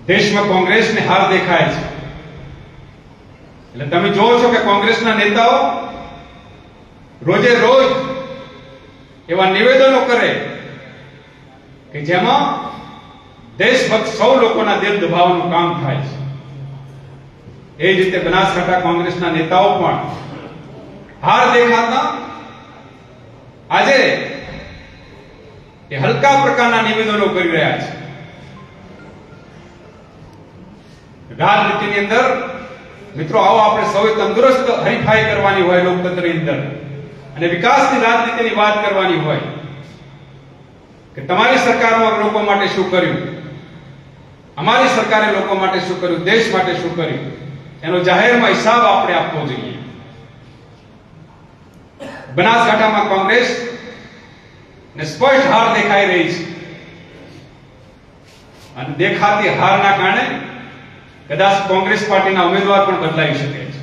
દેશમાં કોંગ્રેસને હાર દેખાય છે. એટલે તમે જોવો છો કે કોંગ્રેસના નેતાઓ રોજે રોજ એવા નિવેદનો કરે કે જેમાં દેશભક્ત સૌ લોકોના દિલ દબાવવાનું કામ થાય છે. એ જ રીતે બનાસકાંઠા કોંગ્રેસના નેતાઓ પણ હાર દેખાતા આજે એ હલકા પ્રકારના નિવેદનો કરી રહ્યા છે. રાજનીતિની અંદર મિત્રો આવો આપણે સૌએ તંદુરસ્ત હરીફાઈ કરવાની હોય લોકતંત્રની અંદર અને વિકાસની રાજનીતિની વાત કરવાની હોય કે તમારી સરકારમાં લોકો માટે શું કર્યું, અમારી સરકારે લોકો માટે શું કર્યું, દેશ માટે શું કર્યું, એનો જાહેરમાં હિસાબ આપણે આપવો જોઈએ. બનાસકાંઠામાં કોંગ્રેસ ને સ્પષ્ટ હાર દેખાઈ રહી છે અને દેખાતી હારના કારણે કદાચ કોંગ્રેસ પાર્ટીના ઉમેદવાર પણ બદલાઈ શકે છે.